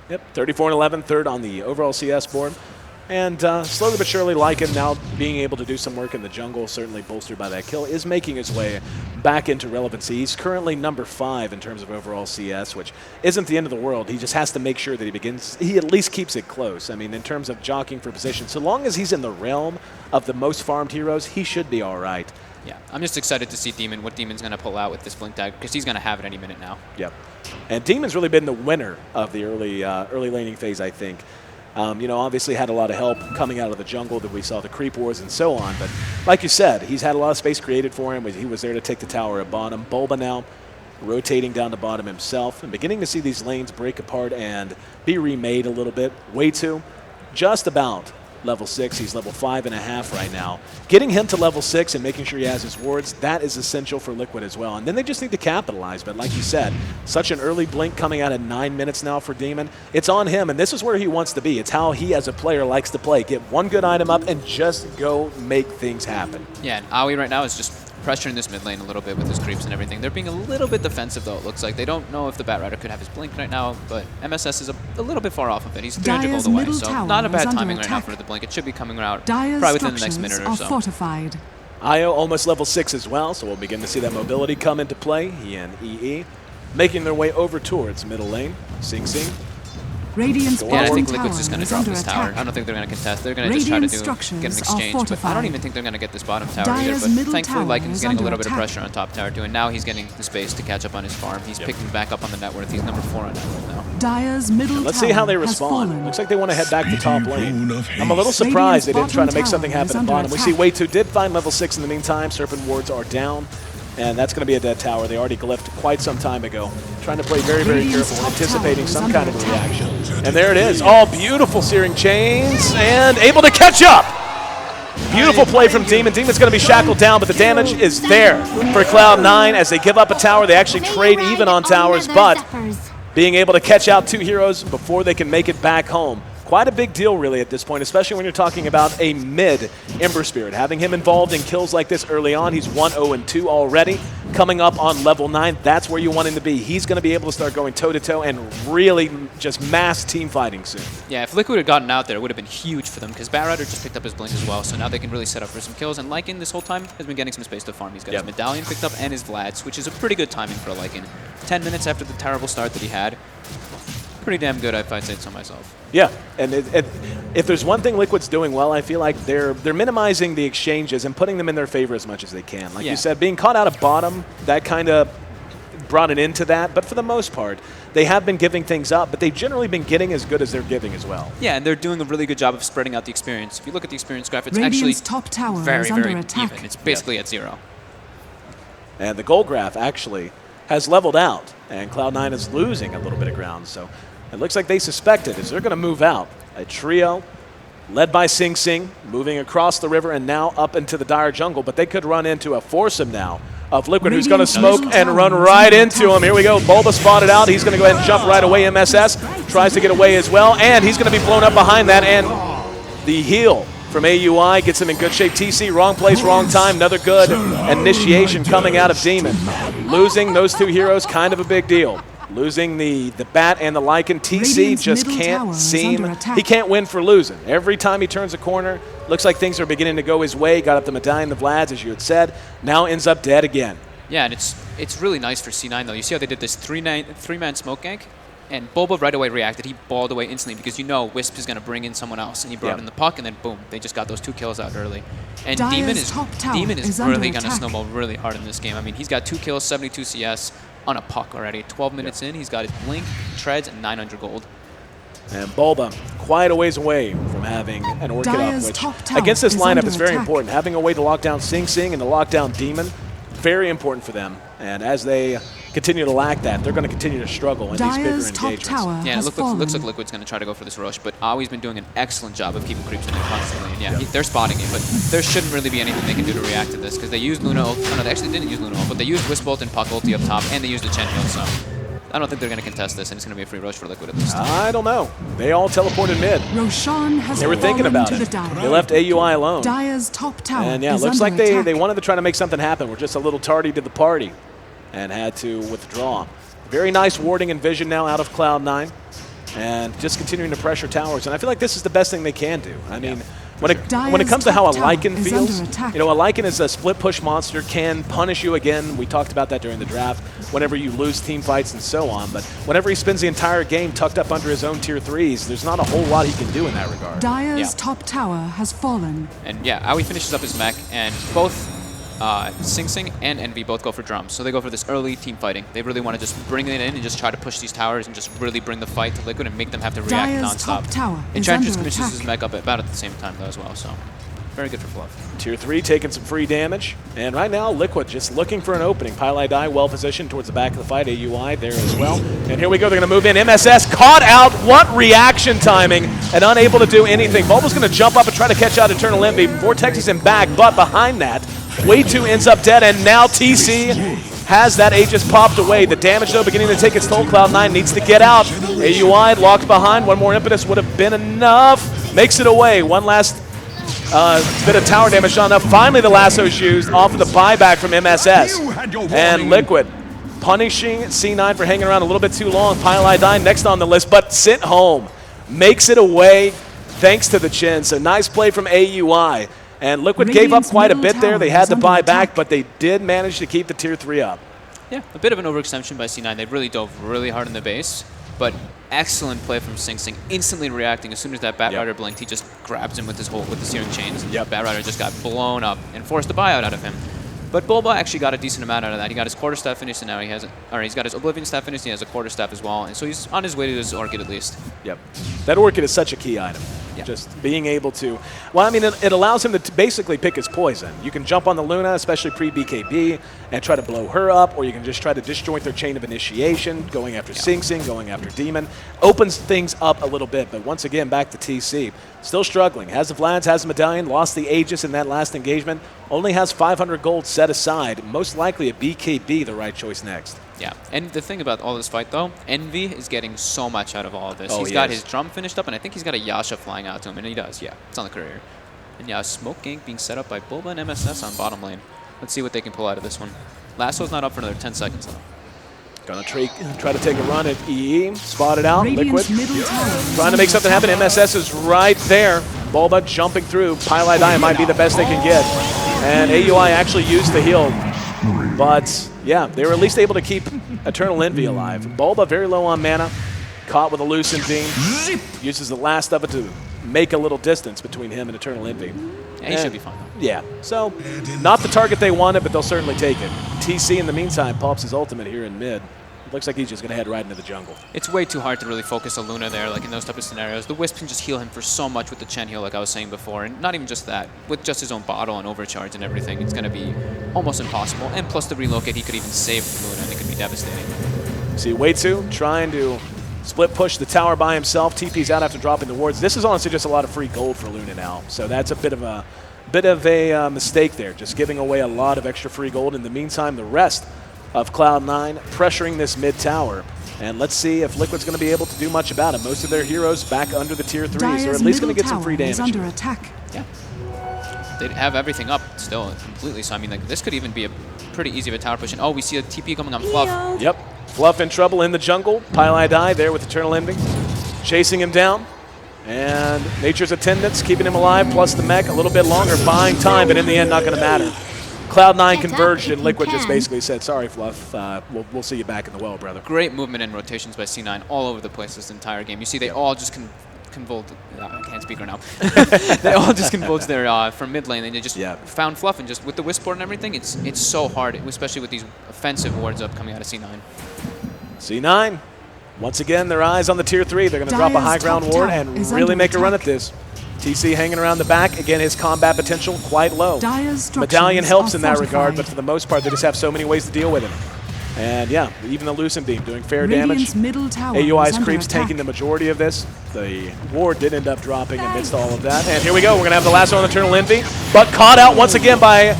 Yep, 34-11, third on the overall CS board. And slowly but surely, Lycan now being able to do some work in the jungle, certainly bolstered by that kill, is making his way back into relevancy. He's currently number 5 in terms of overall CS, which isn't the end of the world. He just has to make sure that he at least keeps it close. I mean, in terms of jockeying for position, so long as he's in the realm of the most farmed heroes, he should be all right. Yeah, I'm just excited to see Demon, what Demon's going to pull out with this Blink Tag, because he's going to have it any minute now. Yep. And Demon's really been the winner of the early laning phase, I think. Obviously had a lot of help coming out of the jungle that we saw the creep wars and so on. But like you said, he's had a lot of space created for him. He was there to take the tower at bottom. Bulba now rotating down to bottom himself and beginning to see these lanes break apart and be remade a little bit. Way too. Just about level 6. He's level 5.5 right now. Getting him to level 6 and making sure he has his wards, that is essential for Liquid as well. And then they just need to capitalize. But like you said, such an early blink coming out at 9 minutes now for Demon. It's on him, and this is where he wants to be. It's how he as a player likes to play. Get one good item up and just go make things happen. Yeah, and Aoi right now is just pressuring this mid lane a little bit with his creeps and everything. They're being a little bit defensive, though, it looks like. They don't know if the Bat Rider could have his blink right now, but MSS is a little bit far off of it. He's 300 Dire's gold away, middle so tower not a bad is under timing right now attack. for the blink. It should be coming out Dire's probably within the next structures minute or are so. fortified. Io almost level 6 as well, so we'll begin to see that mobility come into play. He and EE making their way over towards middle lane. Sing Sing. Radiant's Yeah, Yeah, and I bottom think tower Liquid's just going to is drop under this tower. attack. I don't think they're going to contest. They're going to just try to Radiant structures get an are exchange, but I don't fortified. even think they're going to get this bottom tower Dire's either. But middle thankfully, tower Lycan's is getting a under little bit of attack. pressure on top tower too, and now he's getting the space to catch up on his farm. He's picking back up on the net worth. He's number 4 on net worth now. Dire's middle Let's tower see how they has respond. fallen. Looks like they want to head back to top lane. Throne of I'm a little haste. surprised they didn't Radiant's try to make bottom something tower happen is at under bottom. We see attack. Way2 did find level 6 in the meantime. Serpent wards are down, and that's going to be a dead tower. They already glyphed quite some time ago. Trying to play very, very Radiant's careful, top anticipating tower is some under kind of attack. reaction. And there it is. All beautiful Searing Chains, and able to catch up. Beautiful play from Demon. Demon's going to be shackled down, but the damage is there for Cloud9 as they give up a tower. They actually trade even on towers, but being able to catch out 2 heroes before they can make it back home. Quite a big deal, really, at this point, especially when you're talking about a mid Ember Spirit. Having him involved in kills like this early on, he's 1-0-2 already. Coming up on level 9, that's where you want him to be. He's going to be able to start going toe-to-toe and really just mass team fighting soon. Yeah, if Liquid had gotten out there, it would have been huge for them because Bat Rider just picked up his blink as well, so now they can really set up for some kills. And Lycan this whole time has been getting some space to farm. He's got his Medallion picked up and his Vlads, which is a pretty good timing for a Lycan. 10 minutes after the terrible start that he had. Pretty damn good, if I'd say so myself. Yeah, and if there's one thing Liquid's doing well, I feel like they're minimizing the exchanges and putting them in their favor as much as they can. Like you said, being caught out of bottom, that kind of brought an end to that. But for the most part, they have been giving things up, but they've generally been getting as good as they're giving as well. Yeah, and they're doing a really good job of spreading out the experience. If you look at the experience graph, it's Radiant's actually top tower very, is under very attack. even. It's basically at 0. And the goal graph actually has leveled out, and Cloud9 is losing a little bit of ground. So it looks like they suspected is they're going to move out. A trio led by Sing Sing, moving across the river and now up into the Dire jungle, but they could run into a foursome now of Liquid, who's going to smoke Radiant's and middle run tower right is into under him. Here we go. Bulba spotted out. He's going to go ahead and jump right away. MSS tries to get away as well, and he's going to be blown up behind that. And the heal from AUI gets him in good shape. TC, wrong place, wrong time. Another good initiation coming out of Demon. Losing those two heroes, kind of a big deal. Losing the Bat and the Lycan, TC Radiant's just middle can't tower is seem, under attack. he can't win for losing. Every time he turns a corner, looks like things are beginning to go his way. Got up the medallion of Vlad's, as you had said. Now ends up dead again. Yeah, and it's really nice for C9 though. You see how they did this three-man smoke gank? And Bulba right away reacted. He balled away instantly because you know Wisp is going to bring in someone else. And he brought in the puck, and then boom, they just got those 2 kills out early. And Dire's top tower Demon is is under really going to attack. snowball really hard in this game. I mean, he's got 2 kills, 72 CS on a puck already. 12 minutes in, he's got his Blink, Treads, and 900 gold. And Bulba, quite a ways away from having an Orchid up, Dire's which top tower against this is lineup under is very attack. important. Having a way to lock down Sing Sing and to lock down Demon, very important for them. And as they continue to lack that, they're going to continue to struggle in these bigger Dire's top engagements. tower Yeah, and has it fallen. looks like Liquid's going to try to go for this rush, but Awi's been doing an excellent job of keeping creeps in there constantly. And yeah, they're spotting it, but there shouldn't really be anything they can do to react to this because they used Luna ult. Oh, no, they actually didn't use Luna ult, but they used Wisp ult and Puck ulti up top, and they used the Chen heal, so I don't think they're going to contest this, and it's going to be a free rush for Liquid at least. I don't know. They all teleported mid. Roshan has They were thinking fallen about to it. the Dire. They left AUI alone. Dire's top tower And yeah, is looks under like they attack. wanted to try to make something happen. We're just a little tardy to the party and had to withdraw. Very nice warding and vision now out of Cloud9 and just continuing to pressure towers. And I feel like this is the best thing they can do. I mean, when it comes to how a Dire's top Lycan tower is feels, under attack. you know, a Lycan is a split push monster, can punish you again. We talked about that during the draft, whenever you lose team fights and so on. But whenever he spends the entire game tucked up under his own tier 3s, there's not a whole lot he can do in that regard. Dire's Yeah. top tower has fallen. And yeah, Aoi finishes up his mech, and both Sing Sing and Envy both go for drums. So they go for this early team fighting. They really want to just bring it in and just try to push these towers and just really bring the fight to Liquid and make them have to react Dire's nonstop. top tower is Enchantress under finishes attack. his mech up about at the same time though as well, so very good for Bluff. Tier 3 taking some free damage. And right now, Liquid just looking for an opening. Pylai Die well positioned towards the back of the fight. AUI there as well. And here we go. They're going to move in. MSS caught out. What reaction timing and unable to do anything. Bulba's going to jump up and try to catch out Eternal Envy. Vortex is in back, but behind that, Way 2 ends up dead. And now TC has that Aegis popped away. The damage, though, beginning to take its toll. Cloud9 needs to get out. AUI locked behind. One more impetus would have been enough. Makes it away. One last bit of tower damage done enough. Finally, the lasso's used off of the buyback from MSS. And Liquid punishing C9 for hanging around a little bit too long. Pylai Die next on the list, but sent home. Makes it away thanks to the chin. So nice play from AUI. And Liquid gave up Radiant's quite a middle bit there. tower They had is to under buy attack. back, but they did manage to keep the tier 3 up. Yeah, a bit of an overextension by C9. They really dove really hard in the base, but excellent play from Sing Sing, instantly reacting as soon as that Bat Rider blinked. He just grabs him with the searing chains, and Bat Rider just got blown up and forced a buyout out of him. But Bulba actually got a decent amount out of that. He got his quarterstaff finished, and now he's got his Oblivion staff finished, and he has a quarterstaff as well, and so he's on his way to his Orchid at least. Yep. That Orchid is such a key item. Yeah. Just being able to, well, I mean, it allows him to basically pick his poison. You can jump on the Luna, especially pre-BKB, and try to blow her up, or you can just try to disjoint their chain of initiation, going after Sing Sing, going after Demon. Opens things up a little bit, but once again, back to TC. Still struggling. Has the Vlads, has the Medallion, lost the Aegis in that last engagement, only has 500 gold set aside. Most likely a BKB the right choice next. Yeah, and the thing about all this fight, though, Envy is getting so much out of all of this. Oh, He's he got is. his drum finished up, and I think he's got a Yasha flying out to him, and he does, yeah. It's on the career. And yeah, a smoke gank being set up by Bulba and MSS on bottom lane. Let's see what they can pull out of this one. Lasso's not up for another 10 seconds, though. Gonna try to take a run at EE. Spotted out. Radiant's Liquid. middle tower is Trying to under make something happen. attack. MSS is right there. Bulba jumping through. Pylai Die might be the best they can get. And AUI actually used the heal. But, yeah, they were at least able to keep Eternal Envy alive. Bulba very low on mana. Caught with a Lucent Beam. Uses the last of it to make a little distance between him and Eternal Envy. Yeah, he should be fine. Yeah, so not the target they wanted, but they'll certainly take it. TC, in the meantime, pops his ultimate here in mid. Looks like he's just going to head right into the jungle. It's way too hard to really focus a Luna there, like in those type of scenarios. The Wisp can just heal him for so much with the Chen heal, like I was saying before. And not even just that, with just his own bottle and overcharge and everything, it's going to be almost impossible. And plus the relocate, he could even save Luna, and it could be devastating. See, Way 2 trying to split push the tower by himself. TP's out after dropping the wards. This is honestly just a lot of free gold for Luna now. So that's a bit of a bit of a mistake there, just giving away a lot of extra free gold. In the meantime, the rest of Cloud9 pressuring this mid tower. And let's see if Liquid's going to be able to do much about it. Most of their heroes back under the tier 3s. They're at least going to get some free damage. Under attack. Yeah. They'd have everything up still completely. So, I mean, like, this could even be a pretty easy of a tower push. And, oh, we see a TP coming on Fluff. Yep. Fluff in trouble in the jungle. Pylai die there with Eternal Envy. Chasing him down. And Nature's Attendants keeping him alive, plus the mech a little bit longer, buying time, but in the end, not going to matter. Cloud9 converged, and Liquid just basically said, sorry, Fluff, we'll see you back in the well, brother. Great movement and rotations by C9 all over the place this entire game. You see they all just convolved. I can't speak right now. They all just convolved there from mid lane, and they just found Fluff, and just with the Wisp Board and everything, it's so hard, especially with these offensive wards up coming out of C9. C9, once again, their eyes on the tier 3. They're going to drop a high ground ward and really make a run at this. TC hanging around the back. Again, his combat potential quite low. Medallion helps in that regard, but for the most part, they just have so many ways to deal with him. And yeah, even the Lucent Beam doing fair damage. AUI's creeps taking the majority of this. The ward did end up dropping amidst all of that. And here we go. We're going to have the last one on Eternal Envy, but caught out once again by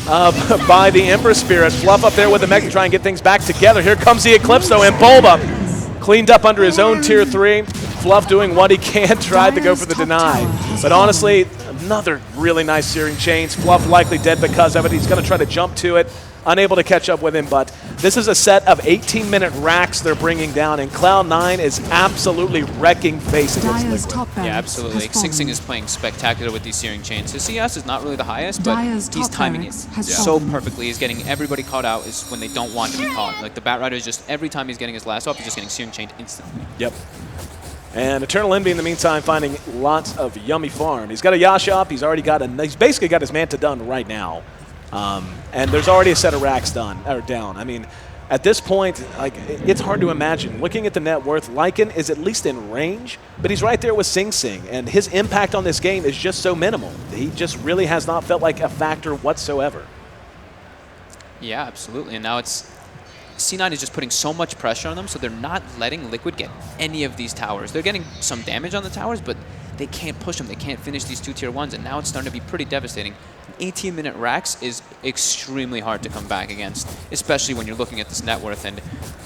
the Emperor Spirit. Fluff up there with the mech to try and get things back together. Here comes the Eclipse, though, and Bulba cleaned up under his own tier 3. Fluff doing what he can, tried to go for the deny. But honestly, another really nice Searing Chains. Fluff likely dead because of it. He's going to try to jump to it. Unable to catch up with him, but this is a set of 18-minute racks they're bringing down, and Cloud9 is absolutely wrecking face against Liquid. Yeah, absolutely. Sing Sing is playing spectacular with these Searing Chains. His CS is not really the highest, but he's timing it so perfectly. He's getting everybody caught out is when they don't want to be caught. Like the Batrider is just, every time he's getting his last off, he's just getting Searing Chained instantly. Yep. And Eternal Envy in the meantime finding lots of yummy farm. He's got a Yash up. He's basically got his Manta done right now. And there's already a set of racks down. I mean, at this point, like, it's hard to imagine. Looking at the net worth, Lycan is at least in range, but he's right there with Sing Sing, and his impact on this game is just so minimal. He just really has not felt like a factor whatsoever. Yeah, absolutely. And now it's C9 is just putting so much pressure on them, so they're not letting Liquid get any of these towers. They're getting some damage on the towers, but they can't push them. They can't finish these 2 tier 1s, and now it's starting to be pretty devastating. 18-minute racks is extremely hard to come back against, especially when you're looking at this net worth, and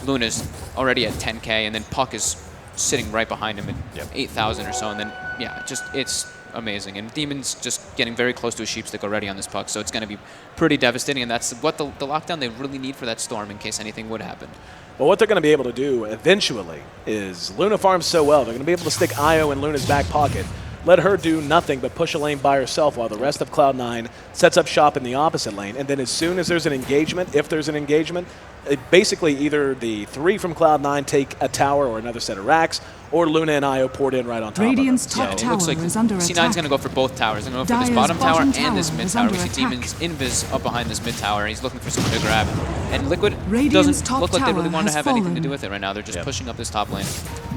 Luna's already at 10K, and then Puck is sitting right behind him at 8,000 or so, and then, yeah, just it's amazing. And Demon's just getting very close to a sheepstick already on this Puck, so it's going to be pretty devastating, and that's what the lockdown they really need for that Storm in case anything would happen. Well, what they're going to be able to do eventually is Luna farms so well, they're going to be able to stick Io in Luna's back pocket, let her do nothing but push a lane by herself while the rest of Cloud9 sets up shop in the opposite lane. And then as soon as there's an engagement, if there's an engagement, basically either the 3 from Cloud9 take a tower or another set of racks, or Luna and Io poured in right on top Radiant's of them. top So tower it looks like is under C9's attack. going to go for both towers. They're going to go for this Dire's bottom tower bottom and this tower mid is tower. under We see attack. Demon's Invis up behind this mid tower. He's looking for someone to grab. And Liquid Radiant's doesn't top look like they really tower want to has have anything to fallen. do with it right now. They're just pushing up this top lane.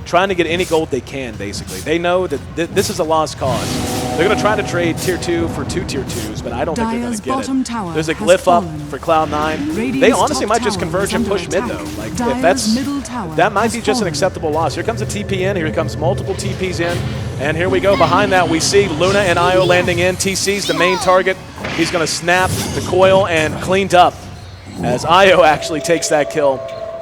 Trying to get any gold they can, basically. They know that this is a lost cause. They're going to try to trade tier 2 for 2 tier 2s, but I don't think they're going Dire's to get bottom it. tower There's a has glyph up fallen. for Cloud9. They Radiant's honestly top might just tower converge is and under push mid, attack. though. Like, Dire's if that's middle tower that might has be just an fallen. acceptable loss. Here comes a TP in. Here comes multiple TPs in. And here we go. Behind that, we see Luna and Io landing in. TC's the main target. He's going to snap the coil and cleaned up as Io actually takes that kill.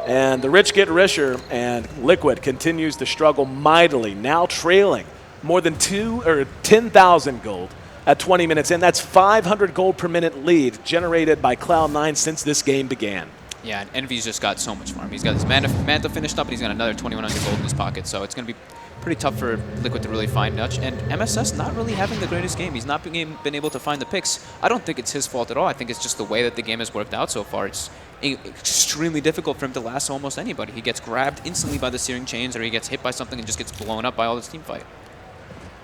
And the rich get richer, and Liquid continues to struggle mightily, now trailing more than 10,000 gold at 20 minutes in. That's 500 gold per minute lead generated by Cloud9 since this game began. Yeah, and Envy's just got so much for him. He's got his Manta finished up, and he's got another 2,100 gold in his pocket, so it's going to be pretty tough for Liquid to really find Dutch. And MSS not really having the greatest game. He's not been able to find the picks. I don't think it's his fault at all. I think it's just the way that the game has worked out so far. It's extremely difficult for him to lasso almost anybody. He gets grabbed instantly by the Searing Chains, or he gets hit by something and just gets blown up by all this team fight.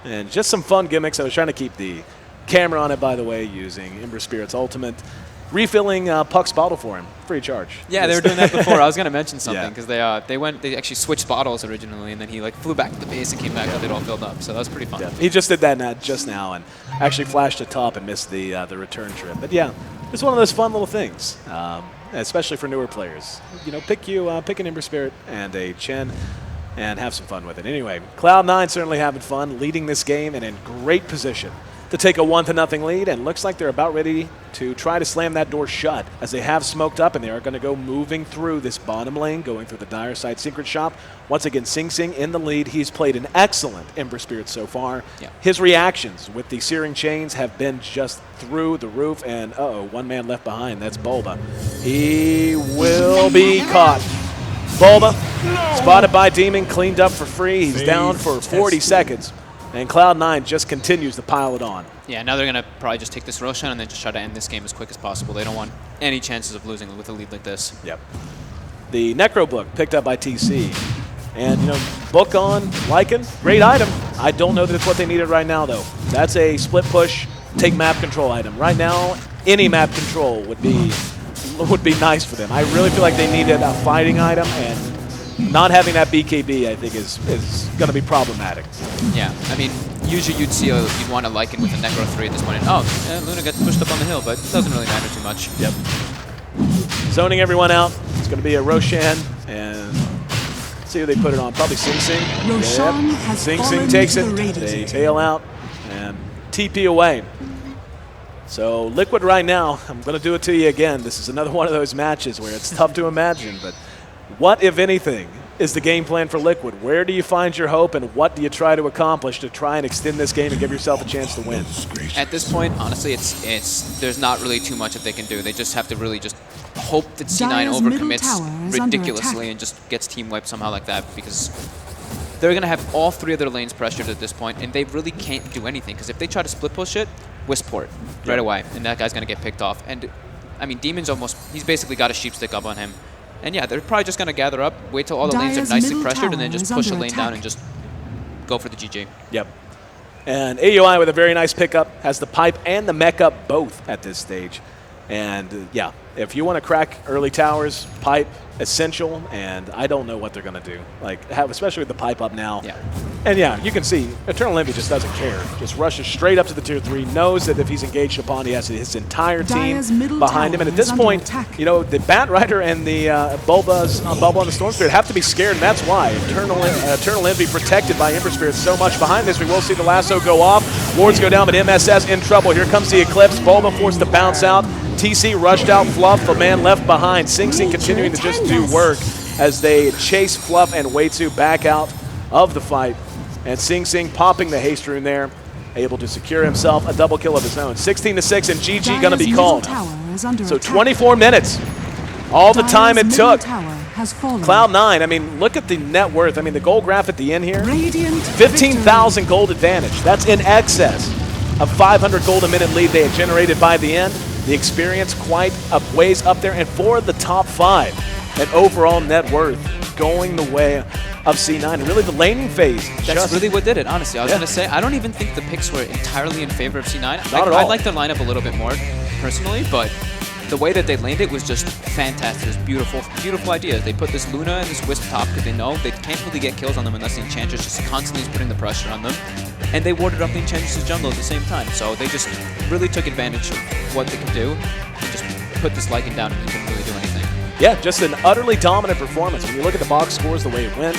And just some fun gimmicks. I was trying to keep the camera on it, by the way, using Ember Spirit's ultimate. Refilling Puck's bottle for him, free of charge. Yeah, they were doing that before. I was going to mention something because Yeah. they actually switched bottles originally, and then he like flew back to the base and came back with it all filled up. So that was pretty fun. Yeah. He just did that just now and actually flashed a top and missed the return trip. But yeah, it's one of those fun little things, especially for newer players. You know, pick an Ember Spirit and a Chen and have some fun with it. Anyway, Cloud9 certainly having fun, leading this game and in great position to take a 1-0 lead, and looks like they're about ready to try to slam that door shut as they have smoked up, and they are going to go moving through this bottom lane, going through the dire side secret shop. Once again, Sing Sing in the lead. He's played an excellent Ember Spirit so far. Yeah. His reactions with the Searing Chains have been just through the roof, and one man left behind. That's Bulba. He will be caught. Bulba, spotted by Demon, cleaned up for free. He's down for 40 seconds. And Cloud9 just continues to pile it on. Yeah, now they're going to probably just take this Roshan and then just try to end this game as quick as possible. They don't want any chances of losing with a lead like this. Yep. The Necro book picked up by TC. And, book on Lycan, great item. I don't know that it's what they needed right now, though. That's a split push, take map control item. Right now, any map control would be nice for them. I really feel like they needed a fighting item, and not having that BKB, I think, is going to be problematic. Yeah, I mean, usually you'd want to Lycan with a Necro 3 at this point. And, Luna gets pushed up on the hill, but it doesn't really matter too much. Yep. Zoning everyone out. It's going to be a Roshan, and let's see who they put it on. Probably Sing Sing. Roshan has Sing fallen Sing takes to it. the Raiders. They bail out and TP away. So Liquid right now, I'm going to do it to you again. This is another one of those matches where it's tough to imagine, but what, if anything, is the game plan for Liquid? Where do you find your hope, and what do you try to accomplish to try and extend this game and give yourself a chance to win? At this point, honestly, there's not really too much that they can do. They just have to really just hope that C9 Dire's middle tower overcommits is under ridiculously attack. and just gets team wiped somehow like that, because they're going to have all three of their lanes pressured at this point, and they really can't do anything, because if they try to split push it, Wisport right away, and that guy's going to get picked off. And, I mean, Demon's he's basically got a sheep stick up on him. And yeah, they're probably just going to gather up, wait till all the lanes Dire's are nicely middle pressured, and then tower just is push the under lane down attack. and just go for the GG. Yep. And AUI with a very nice pickup, has the pipe and the mech up both at this stage. And yeah, if you want to crack early towers, pipe, essential, and I don't know what they're going to do. Especially with the pipe up now. Yeah. And yeah, you can see Eternal Envy just doesn't care. Just rushes straight up to the tier 3, knows that if he's engaged upon, he has his entire team Dire's middle behind him. And at this tower is point, under attack. the Bat Rider and the Bulba and the Storm Spirit have to be scared, and that's why. Eternal Envy protected by Ember Spirit so much. Behind this, we will see the lasso go off. Wards go down, but MSS in trouble. Here comes the Eclipse. Bulba forced to bounce out. TC rushed out. Fluff, the man left behind. Sing Sing continuing to just do work as they chase Fluff and Weitsu back out of the fight. And Sing Sing popping the haste rune there, able to secure himself a double kill of his own. 16-6, and GG going to be Dire's called. middle tower is under So attack. 24 minutes, all the time it Dire's middle took. tower has fallen. Cloud9, I mean, look at the net worth. I mean, the gold graph at the end here, Radiant 15,000 gold advantage. That's in excess of 500 gold a minute lead they had generated by the end. The experience quite a ways up there, and for the top 5, an overall net worth going the way of C9. And really the laning phase. That's really what did it, honestly. I was Yeah. going to say, I don't even think the picks were entirely in favor of C9. Not at all. I like their lineup a little bit more, personally, but the way that they laned it was just fantastic. It was beautiful, beautiful ideas. They put this Luna and this Wisp top because they know they can't really get kills on them unless the Enchantress just constantly is putting the pressure on them. And they warded up the Enchantress's jungle at the same time. So they just really took advantage of what they could do and just put this Lycan down and he couldn't really do anything. Yeah, just an utterly dominant performance. When you look at the box scores, the way it went,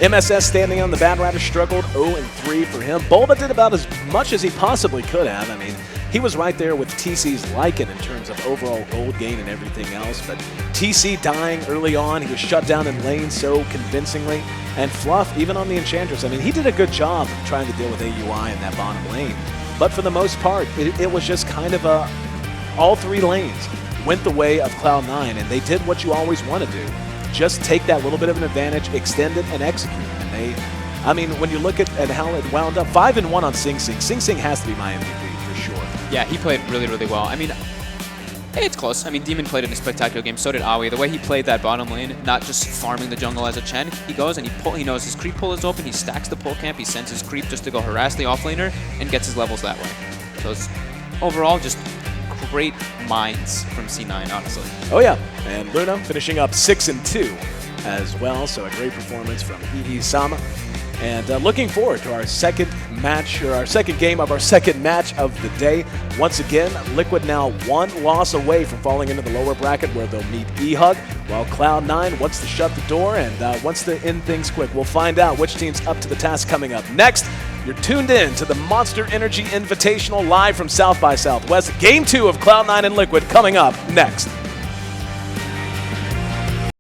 MSS standing on the Bad Rider struggled 0-3 for him. Bulba did about as much as he possibly could have. I mean, he was right there with TC's Lycan in terms of overall gold gain and everything else. But TC dying early on, he was shut down in lane so convincingly. And Fluff, even on the Enchantress, I mean, he did a good job of trying to deal with AUI in that bottom lane. But for the most part, it was just kind of all three lanes went the way of Cloud9, and they did what you always want to do. Just take that little bit of an advantage, extend it, and execute. And I mean, when you look at how it wound up, 5-1 on Sing Sing. Sing Sing has to be my MVP for sure. Yeah, he played really, really well. I mean, it's close. I mean, Demon played in a spectacular game. So did Aoi. The way he played that bottom lane, not just farming the jungle as a Chen, he goes and he knows his creep pull is open. He stacks the pull camp. He sends his creep just to go harass the offlaner and gets his levels that way. So it's overall just great minds from C9, honestly. Oh yeah, and Luna finishing up 6-2 as well. So a great performance from Ii Sama. And looking forward to our second match, or our second game of our second match of the day. Once again, Liquid now one loss away from falling into the lower bracket where they'll meet E-Hug, while Cloud9 wants to shut the door and wants to end things quick. We'll find out which team's up to the task coming up next. You're tuned in to the Monster Energy Invitational live from South by Southwest. Game 2 of Cloud9 and Liquid coming up next.